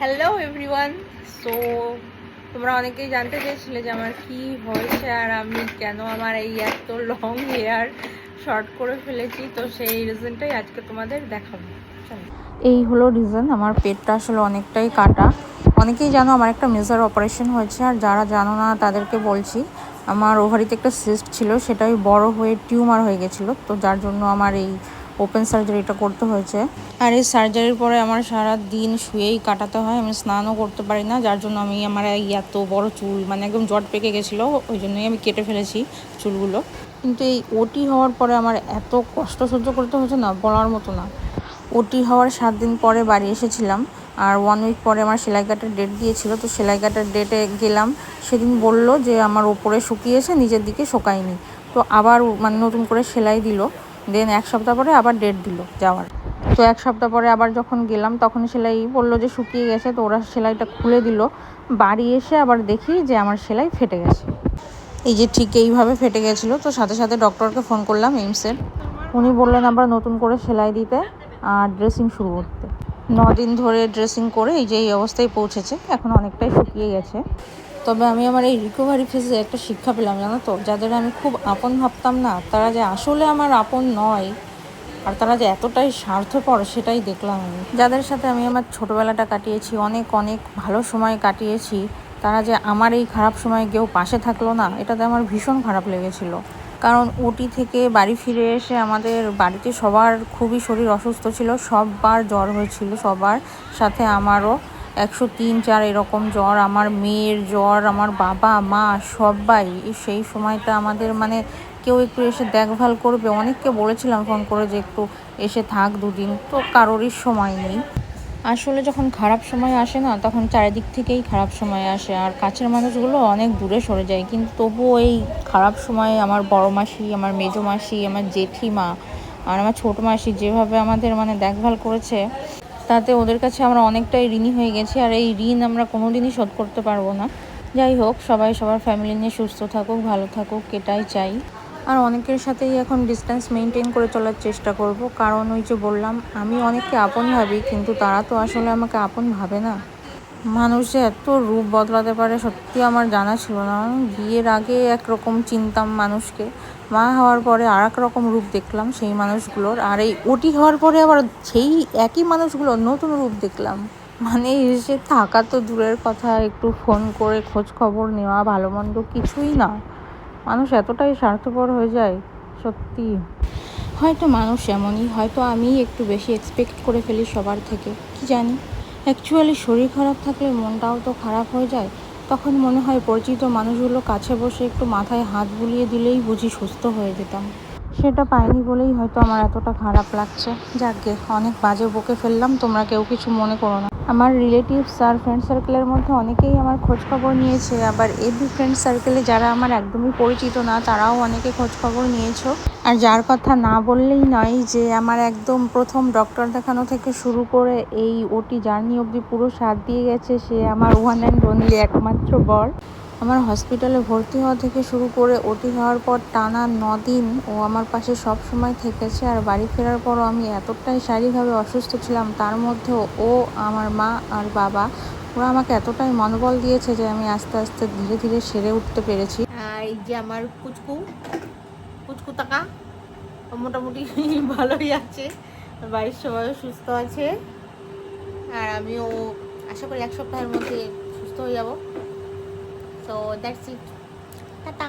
Hello everyone. So তোমরা অনেকেই জানতে চেয়েছিলে যে আমার কি হয়েছে আর আমি কেন আমার এই এত লং হেয়ার শর্ট করে ফেলেছি। তো সেই রিজনটাই আজকে তোমাদের দেখাবো। এই হলো রিজন, আমার পেটটা আসলে অনেকটাই কাটা। অনেকেই জানো আমার একটা মেজর অপারেশন হয়েছে, আর যারা জানো না তাদেরকে বলছি, আমার ওভারিতে একটা সিস্ট ছিল, সেটাই বড় হয়ে টিউমার হয়ে গেছিলো। তো যার জন্য আমার এই ওপেন সার্জারিটা করতে হয়েছে। আর এই সার্জারির পরে আমার সারা দিন শুয়েই কাটাতে হয়, আমি স্নানও করতে পারি না। যার জন্য আমি আমার এই এত বড় চুল মানে একদম জট পেকে গেছিলো, ওই জন্যই আমি কেটে ফেলেছি চুলগুলো। কিন্তু এই ওটি হওয়ার পরে আমার এত কষ্ট সহ্য করতে হয়েছে না, বলার মতো না। ওটি হওয়ার 7 দিন পরে বাড়ি এসেছিলাম, আর 1 উইক পরে আমার সেলাই কাটার ডেট দিয়েছিল। তো সেলাই কাটার ডেটে গেলাম, সেদিন বলল যে আমার ওপরে শুকিয়েছে, নিজের দিকে শোকায়নি। তো আবার মানে নতুন করে সেলাই দিল। দেন 1 সপ্তাহ পরে আবার ডেট দিল যাওয়ার। তো 1 সপ্তাহ পরে আবার যখন গেলাম তখন সেলাই বললো যে শুকিয়ে গেছে। তো ওরা সেলাইটা খুলে দিল। বাড়ি এসে আবার দেখি যে আমার সেলাই ফেটে গেছে। এই যে ঠিক এইভাবে ফেটে গেছিলো। তো সাথে সাথে ডক্টরকে ফোন করলাম এইমসের। উনি বললেন আবার নতুন করে সেলাই দিতে আর ড্রেসিং শুরু করতে। 9 দিন ধরে ড্রেসিং করে এই যে এই অবস্থায় পৌঁছেছে, এখন অনেকটাই শুকিয়ে গেছে। তবে আমি আমার এই রিকভারি ফেজে একটা শিক্ষা পেলাম, জানো তো, যাদের আমি খুব আপন ভাবতাম না, তারা যে আসলে আমার আপন নয়, আর তারা যে এতটাই স্বার্থপর সেটাই দেখলাম আমি। যাদের সাথে আমি আমার ছোটোবেলাটা কাটিয়েছি, অনেক অনেক ভালো সময় কাটিয়েছি, তারা যে আমার এই খারাপ সময় কেউ পাশে থাকলো না, এটাতে আমার ভীষণ খারাপ লেগেছিল। কারণ ওটি থেকে বাড়ি ফিরে এসে আমাদের বাড়িতে সবার খুবই শরীর অসুস্থ ছিল, সববার জ্বর হয়েছিল, সবার সাথে আমারও 103-4 এরকম জ্বর, আমার মেয়ের জ্বর, আমার বাবা মা সবাই। সেই সময়টা আমাদের মানে কেউ একটু এসে দেখভাল করবে, অনেককে বলেছিলাম ফোন করে যে একটু এসে থাক 2 দিন, তো কারোরই সময় নেই। আসলে যখন খারাপ সময় আসে না, তখন চারিদিক থেকেই খারাপ সময় আসে, আর কাছের মানুষগুলো অনেক দূরে সরে যায়। কিন্তু তবুও এই খারাপ সময়ে আমার বড় মাসি, আমার মেজো মাসি, আমার জেঠিমা আর আমার ছোটো মাসি যেভাবে আমাদের মানে দেখভাল করেছে, তাতে ওদের কাছে আমরা অনেকটাই ঋণী হয়ে গেছি। আর এই ঋণ আমরা কোনোদিনই শোধ করতে পারবো না। যাই হোক, সবাই সবার ফ্যামিলি নিয়ে সুস্থ থাকুক, ভালো থাকুক, এটাই চাই। আর অনেকের সাথেই এখন ডিস্টেন্স মেনটেন করে চলার চেষ্টা করব, কারণ ওই যে বললাম, আমি অনেককে আপন ভাবি, কিন্তু তারা তো আসলে আমাকে আপন ভাবে না। মানুষ যে এত রূপ বদলাতে পারে সত্যি আমার জানা ছিল না। বিয়ের আগে একরকম চিনতাম মানুষকে, মা হওয়ার পরে আর এক রকম রূপ দেখলাম সেই মানুষগুলোর, আর এই ওটি হওয়ার পরে আবার সেই একই মানুষগুলোর নতুন রূপ দেখলাম। মানে এসে থাকা তো দূরের কথা, একটু ফোন করে খোঁজ খবর নেওয়া, ভালো মন্দ কিছুই না। মানুষ এতটাই স্বার্থপর হয়ে যায় সত্যি। হয়তো মানুষ এমনই, হয়তো আমি একটু বেশি এক্সপেক্ট করে ফেলি সবার থেকে, কি জানি। অ্যাকচুয়ালি শরীর খারাপ থাকলে মনটাও তো খারাপ হয়ে যায়। তখন মনে হয় পরিচিত মানুষগুলো কাছে বসে একটু মাথায় হাত বুলিয়ে দিলেই বুঝি সুস্থ হয়ে যেতাম। সেটা পাইনি বলেই হয়তো আমার এতটা খারাপ লাগছে। যাকগে, অনেক বাজে বকে ফেললাম, তোমরা কেউ কিছু মনে করো না। আমার রিলেটিভস আর ফ্রেন্ড সার্কেলের মধ্যে অনেকেই আমার খোঁজখবর নিয়েছে, আবার এভরি ফ্রেন্ড সার্কেলে যারা আমার একদমই পরিচিত না, তারাও অনেকে খোঁজখবর নিয়েছো। আর যার কথা না বললেই নয়, যে আমার একদম প্রথম ডক্টর দেখানো থেকে শুরু করে এই ওটি জার্নি অবধি পুরো সাথ দিয়ে গেছে, সে আমার ওয়ান অ্যান্ড অনলি একমাত্র বর। আমার হসপিটালে ভর্তি হওয়া থেকে শুরু করে ওটি হওয়ার পর টানা 9 দিন ও আমার পাশে সব সময় থেকেছে। আর বাড়ি ফেরার পরও আমি এতটাই শারীরিকভাবে অসুস্থ ছিলাম, তার মধ্যেও ও, আমার মা আর বাবা, ওরা আমাকে এতটাই মনোবল দিয়েছে যে আমি আস্তে আস্তে ধীরে ধীরে সেরে উঠতে পেরেছি। এই যে আমার কুচকু কুচকু টাকা মোটামুটি ভালোই আছে, বাড়ির সবাই সুস্থ আছে, আর আমিও আশা করি 1 সপ্তাহের মধ্যে সুস্থ হয়ে যাব। So that's it, tata.